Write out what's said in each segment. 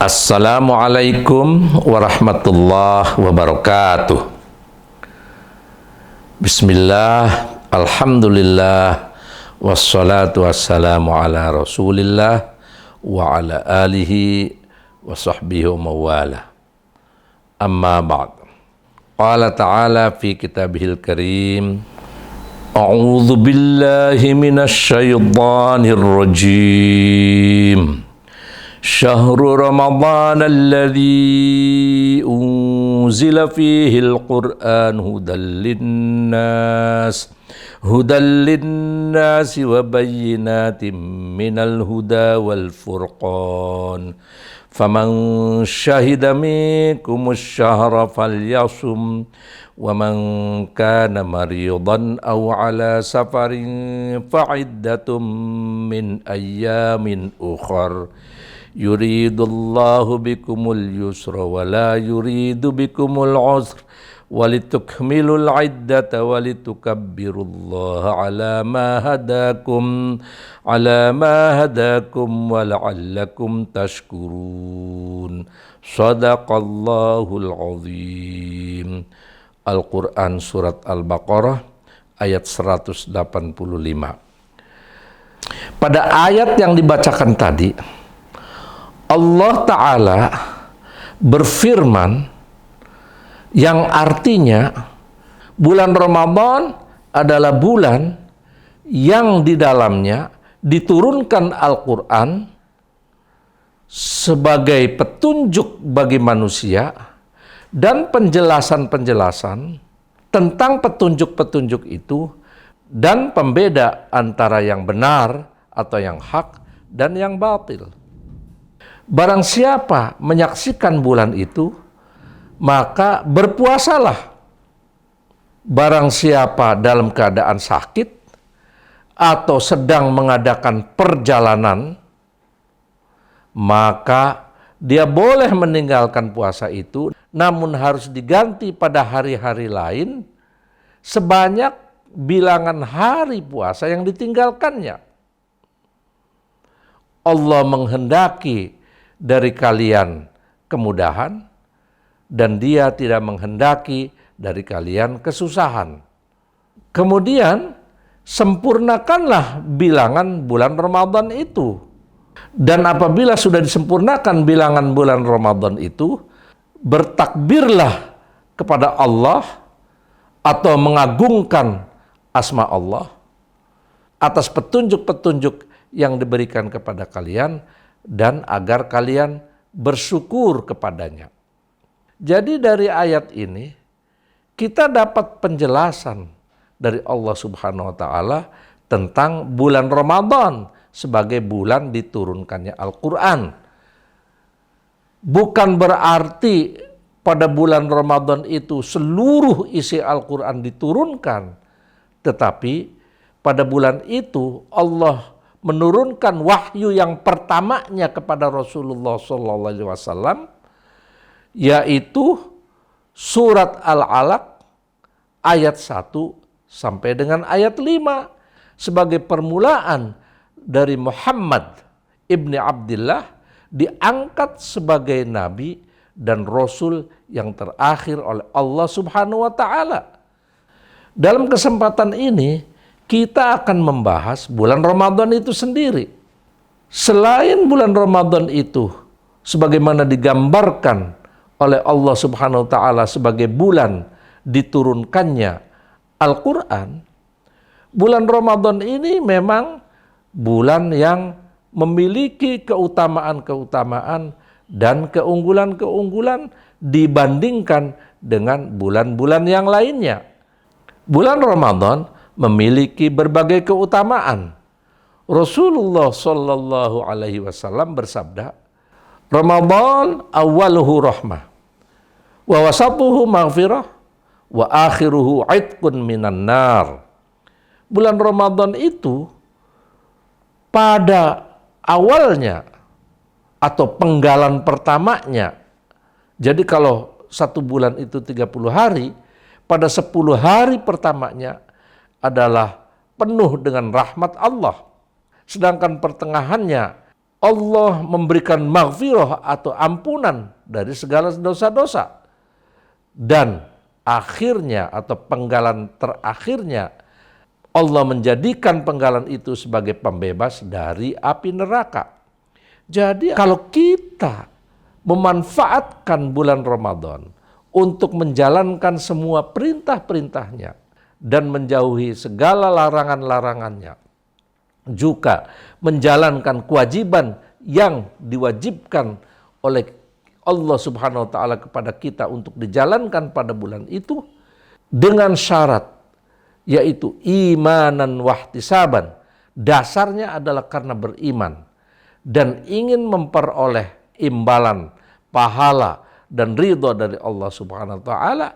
Assalamualaikum warahmatullahi wabarakatuh. Bismillah, alhamdulillah, wassalatu wassalamu ala rasulillah wa ala alihi wa sahbihi wa mawala. Amma ba'd. Qala ta'ala fi kitabihil karim, a'udzu billahi minasy syaithanir rajim. Syahrul Ramadan alladzi unzila fihi al-Qur'an hudan linnas wa bayyinatin minal huda wal furqan faman syahida minkumus syahra falyasum wa man kana maridan aw ala safarin fa'iddatum min ayyamin ukhar yuridullahu bikumul yusra wa la yuridu bikumul usra walitukmilul iddata walitukabbirullaha ala ma hadakum wa la'allakum tashkurun. Sadaqallahul azim. Al-Quran Surat Al-Baqarah ayat 185. Pada ayat yang dibacakan tadi, Allah Ta'ala berfirman yang artinya bulan Ramadan adalah bulan yang di dalamnya diturunkan Al-Quran sebagai petunjuk bagi manusia dan penjelasan-penjelasan tentang petunjuk-petunjuk itu dan pembeda antara yang benar atau yang hak dan yang batil. Barang siapa menyaksikan bulan itu, maka berpuasalah. Barang siapa dalam keadaan sakit atau sedang mengadakan perjalanan, maka dia boleh meninggalkan puasa itu, namun harus diganti pada hari-hari lain sebanyak bilangan hari puasa yang ditinggalkannya. Allah menghendaki dari kalian kemudahan dan Dia tidak menghendaki dari kalian kesusahan. Kemudian sempurnakanlah bilangan bulan Ramadan itu. Dan apabila sudah disempurnakan bilangan bulan Ramadan itu, bertakbirlah kepada Allah atau mengagungkan asma Allah atas petunjuk-petunjuk yang diberikan kepada kalian dan agar kalian bersyukur kepadanya. Jadi dari ayat ini kita dapat penjelasan dari Allah Subhanahu wa taala tentang bulan Ramadan sebagai bulan diturunkannya Al-Qur'an. Bukan berarti pada bulan Ramadan itu seluruh isi Al-Qur'an diturunkan, tetapi pada bulan itu Allah menurunkan wahyu yang pertamanya kepada Rasulullah SAW, yaitu surat Al-Alaq ayat 1 sampai dengan ayat 5 sebagai permulaan dari Muhammad ibni Abdillah diangkat sebagai nabi dan rasul yang terakhir oleh Allah Subhanahu wa taala. Dalam kesempatan ini kita akan membahas bulan Ramadan itu sendiri. Selain bulan Ramadan itu sebagaimana digambarkan oleh Allah Subhanahu wa taala sebagai bulan diturunkannya Al-Qur'an, bulan Ramadan ini memang bulan yang memiliki keutamaan-keutamaan dan keunggulan-keunggulan dibandingkan dengan bulan-bulan yang lainnya. Bulan Ramadan memiliki berbagai keutamaan. Rasulullah sallallahu alaihi wasallam bersabda, Ramadan awaluhu rahmah, wa wasatuhu maghfirah, wa akhiruhu aitqun minan nar. Bulan Ramadan itu pada awalnya atau penggalan pertamanya. Jadi kalau satu bulan itu 30 hari, pada 10 hari pertamanya adalah penuh dengan rahmat Allah. Sedangkan pertengahannya Allah memberikan maghfirah atau ampunan dari segala dosa-dosa. Dan akhirnya atau penggalan terakhirnya, Allah menjadikan penggalan itu sebagai pembebas dari api neraka. Jadi kalau kita memanfaatkan bulan Ramadan untuk menjalankan semua perintah-perintahnya dan menjauhi segala larangan-larangannya, juga menjalankan kewajiban yang diwajibkan oleh Allah Subhanahu wa taala kepada kita untuk dijalankan pada bulan itu dengan syarat, yaitu imanan wahtisaban. Dasarnya adalah karena beriman dan ingin memperoleh imbalan, pahala dan ridha dari Allah Subhanahu wa taala,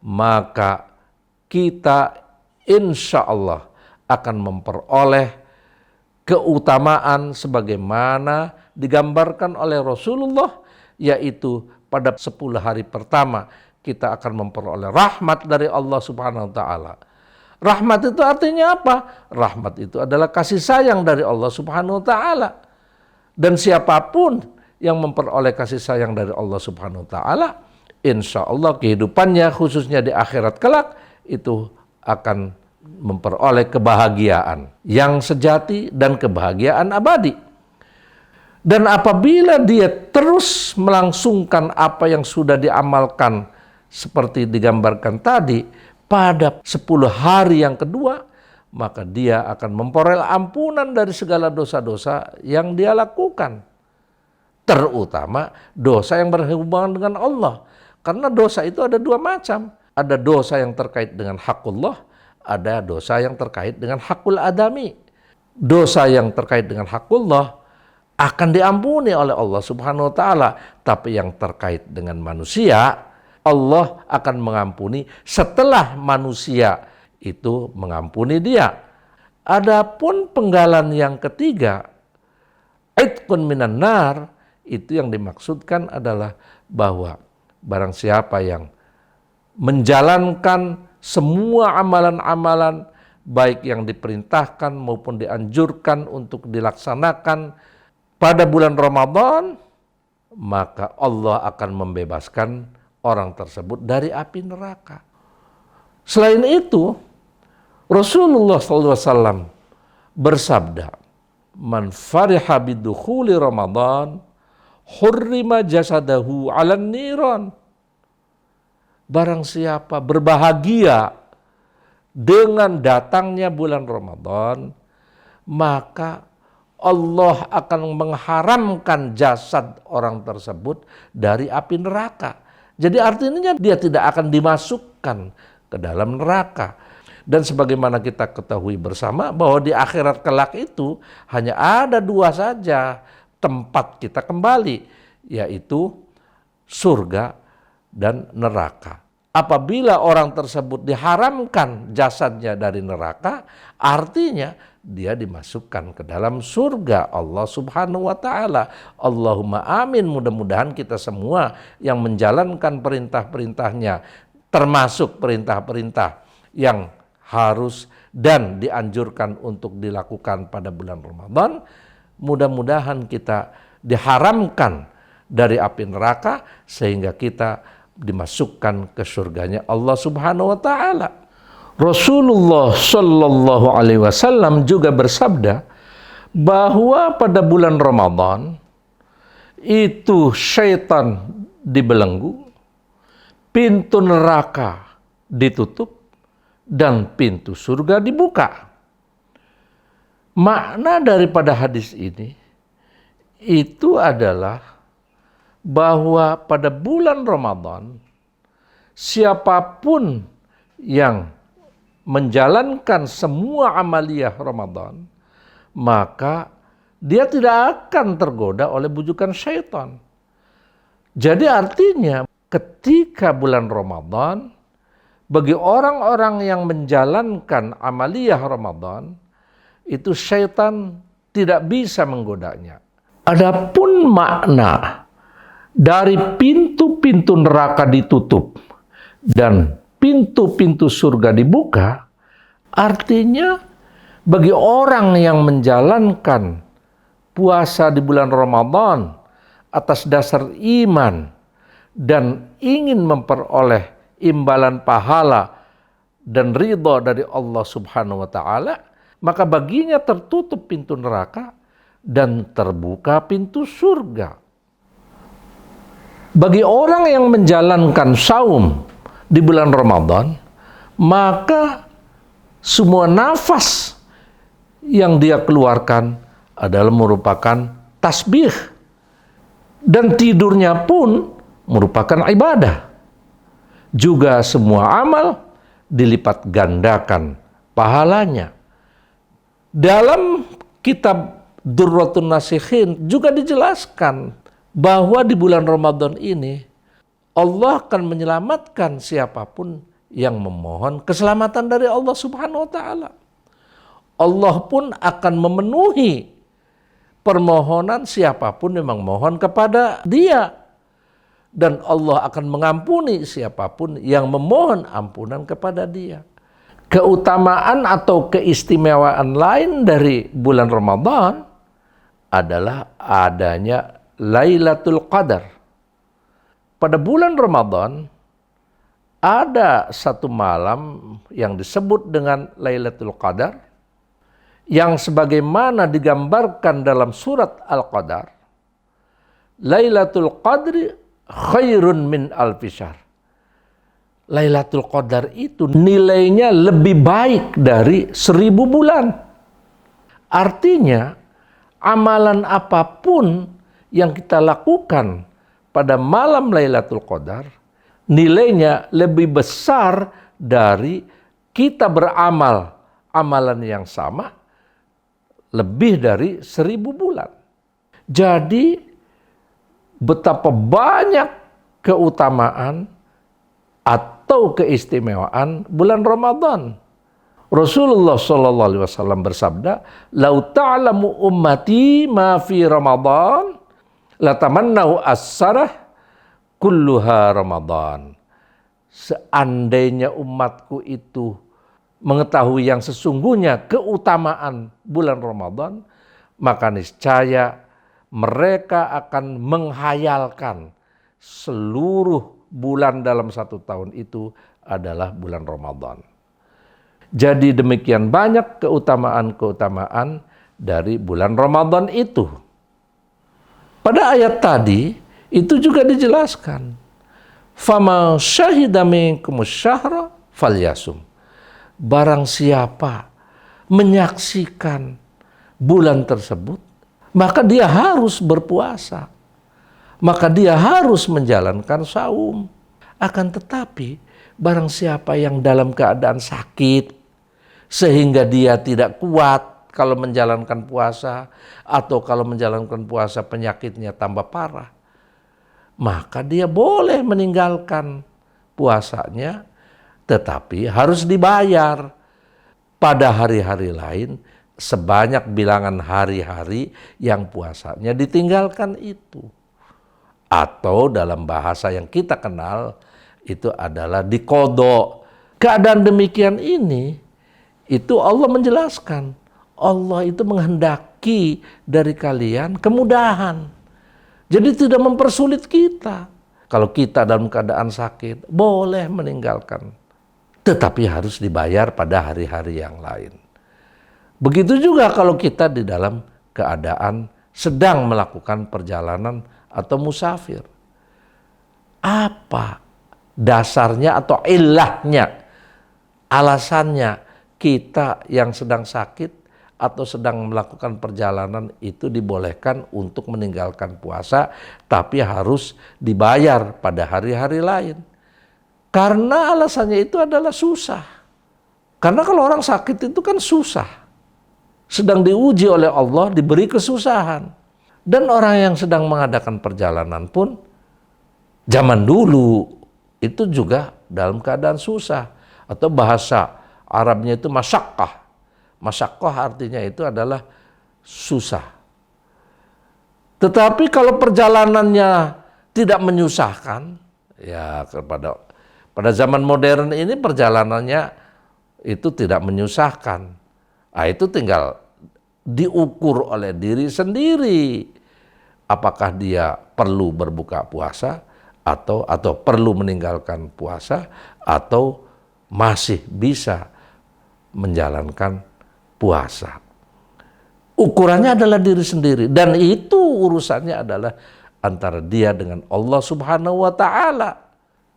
maka kita insya Allah akan memperoleh keutamaan sebagaimana digambarkan oleh Rasulullah, yaitu pada 10 hari pertama kita akan memperoleh rahmat dari Allah Subhanahu wa taala. Rahmat itu artinya apa? Rahmat itu adalah kasih sayang dari Allah Subhanahu wa taala. Dan siapapun yang memperoleh kasih sayang dari Allah Subhanahu wa taala, insya Allah kehidupannya khususnya di akhirat kelak itu akan memperoleh kebahagiaan yang sejati dan kebahagiaan abadi. Dan apabila dia terus melangsungkan apa yang sudah diamalkan seperti digambarkan tadi pada 10 hari yang kedua, maka dia akan memperoleh ampunan dari segala dosa-dosa yang dia lakukan. Terutama dosa yang berhubungan dengan Allah. Karena dosa itu ada 2 macam. Ada dosa yang terkait dengan hakullah, ada dosa yang terkait dengan hakul adami. Dosa yang terkait dengan hakullah akan diampuni oleh Allah Subhanahu wa taala, tapi yang terkait dengan manusia, Allah akan mengampuni setelah manusia itu mengampuni dia. Adapun penggalan yang ketiga, itqun minan nar, itu yang dimaksudkan adalah bahwa barang siapa yang menjalankan semua amalan-amalan baik yang diperintahkan maupun dianjurkan untuk dilaksanakan pada bulan Ramadan, maka Allah akan membebaskan orang tersebut dari api neraka. Selain itu, Rasulullah SAW bersabda, "Man fariha bidukhuli Ramadan, hurrima jasadahu 'alan niran." Barang siapa berbahagia dengan datangnya bulan Ramadan, maka Allah akan mengharamkan jasad orang tersebut dari api neraka. Jadi artinya dia tidak akan dimasukkan ke dalam neraka. Dan sebagaimana kita ketahui bersama bahwa di akhirat kelak itu hanya ada 2 saja tempat kita kembali, yaitu surga dan neraka. Apabila orang tersebut diharamkan jasadnya dari neraka, artinya dia dimasukkan ke dalam surga Allah Subhanahu wa taala. Allahumma amin, mudah-mudahan kita semua yang menjalankan perintah-perintahnya, termasuk perintah-perintah yang harus dan dianjurkan untuk dilakukan pada bulan Ramadan, mudah-mudahan kita diharamkan dari api neraka sehingga kita dimasukkan ke surganya Allah Subhanahu wa taala. Rasulullah Shallallahu alaihi wasallam juga bersabda bahwa pada bulan Ramadan itu syaitan dibelenggu, pintu neraka ditutup dan pintu surga dibuka. Makna daripada hadis ini itu adalah bahwa pada bulan Ramadan siapapun yang menjalankan semua amaliyah Ramadan, maka dia tidak akan tergoda oleh bujukan syaitan. Jadi artinya ketika bulan Ramadan, bagi orang-orang yang menjalankan amaliyah Ramadan, itu syaitan tidak bisa menggodanya. Adapun makna dari pintu-pintu neraka ditutup dan pintu-pintu surga dibuka, artinya bagi orang yang menjalankan puasa di bulan Ramadan atas dasar iman dan ingin memperoleh imbalan pahala dan ridha dari Allah Subhanahu wa taala, maka baginya tertutup pintu neraka dan terbuka pintu surga. Bagi orang yang menjalankan saum di bulan Ramadan, maka semua nafas yang dia keluarkan adalah merupakan tasbih, dan tidurnya pun merupakan ibadah. Juga semua amal dilipat gandakan pahalanya. Dalam kitab Durratun Nasikhin juga dijelaskan bahwa di bulan Ramadan ini Allah akan menyelamatkan siapapun yang memohon keselamatan dari Allah Subhanahu wa taala. Allah pun akan memenuhi permohonan siapapun yang memohon kepada Dia, dan Allah akan mengampuni siapapun yang memohon ampunan kepada Dia. Keutamaan atau keistimewaan lain dari bulan Ramadan adalah adanya Lailatul Qadar. Pada bulan Ramadan ada satu malam yang disebut dengan Lailatul Qadar, yang sebagaimana digambarkan dalam surat Al-Qadar, Lailatul Qadri khairun min alfi syahr. Lailatul Qadar itu nilainya lebih baik dari 1000 bulan. Artinya, amalan apapun yang kita lakukan pada malam Lailatul Qadar, nilainya lebih besar dari kita beramal amalan yang sama lebih dari 1000 bulan. Jadi betapa banyak keutamaan atau keistimewaan bulan Ramadan. Rasulullah SAW bersabda, "Lau ta'lamu ummati ma fi Ramadan, latamannau as-sarah kulluha Ramadan." Seandainya umatku itu mengetahui yang sesungguhnya keutamaan bulan Ramadan, maka niscaya mereka akan menghayalkan seluruh bulan dalam satu tahun itu adalah bulan Ramadan. Jadi demikian banyak keutamaan-keutamaan dari bulan Ramadan itu. Pada ayat tadi itu juga dijelaskan, "Fama syahida minkumus syahra falyasum." Barang siapa menyaksikan bulan tersebut, maka dia harus berpuasa. Maka dia harus menjalankan saum. Akan tetapi, barang siapa yang dalam keadaan sakit, sehingga dia tidak kuat kalau menjalankan puasa, atau kalau menjalankan puasa penyakitnya tambah parah, maka dia boleh meninggalkan puasanya, tetapi harus dibayar pada hari-hari lain sebanyak bilangan hari-hari yang puasanya ditinggalkan itu. Atau dalam bahasa yang kita kenal itu adalah diqodho. Keadaan demikian ini, itu Allah menjelaskan. Allah itu menghendaki dari kalian kemudahan. Jadi tidak mempersulit kita. Kalau kita dalam keadaan sakit, boleh meninggalkan. Tetapi harus dibayar pada hari-hari yang lain. Begitu juga kalau kita di dalam keadaan sedang melakukan perjalanan atau musafir. Apa dasarnya atau ilahnya, alasannya kita yang sedang sakit atau sedang melakukan perjalanan itu dibolehkan untuk meninggalkan puasa, tapi harus dibayar pada hari-hari lain? Karena alasannya itu adalah susah. Karena kalau orang sakit itu kan susah. Sedang diuji oleh Allah, diberi kesusahan. Dan orang yang sedang mengadakan perjalanan pun, zaman dulu itu juga dalam keadaan susah. Atau bahasa Arabnya itu masyaqqah. Masyaqqah artinya itu adalah susah. Tetapi kalau perjalanannya tidak menyusahkan, ya pada zaman modern ini perjalanannya itu tidak menyusahkan. Nah, itu tinggal diukur oleh diri sendiri. Apakah dia perlu berbuka puasa atau perlu meninggalkan puasa atau masih bisa menjalankan puasa. Ukurannya adalah diri sendiri, dan itu urusannya adalah antara dia dengan Allah Subhanahu wa Ta'ala.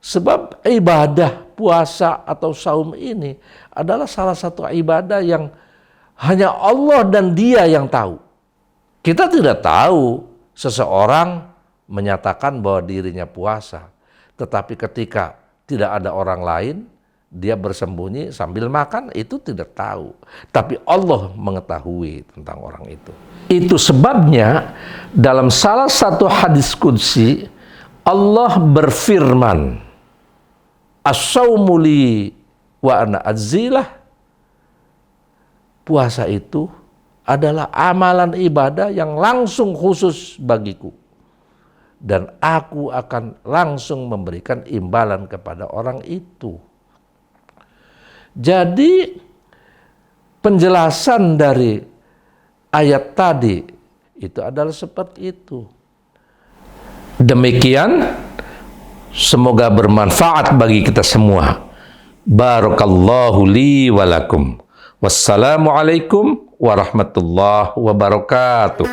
Sebab ibadah puasa atau saum ini adalah salah satu ibadah yang hanya Allah dan Dia yang tahu. Kita tidak tahu seseorang menyatakan bahwa dirinya puasa, tetapi ketika tidak ada orang lain, dia bersembunyi sambil makan, itu tidak tahu. Tapi Allah mengetahui tentang orang itu. Itu sebabnya dalam salah satu hadis qudsi, Allah berfirman, as-saumu li wa ana ajzilah. Puasa itu adalah amalan ibadah yang langsung khusus bagiku. Dan aku akan langsung memberikan imbalan kepada orang itu. Jadi penjelasan dari ayat tadi itu adalah seperti itu. Demikian, semoga bermanfaat bagi kita semua. Barakallahu li wa lakum. Wassalamualaikum warahmatullahi wabarakatuh.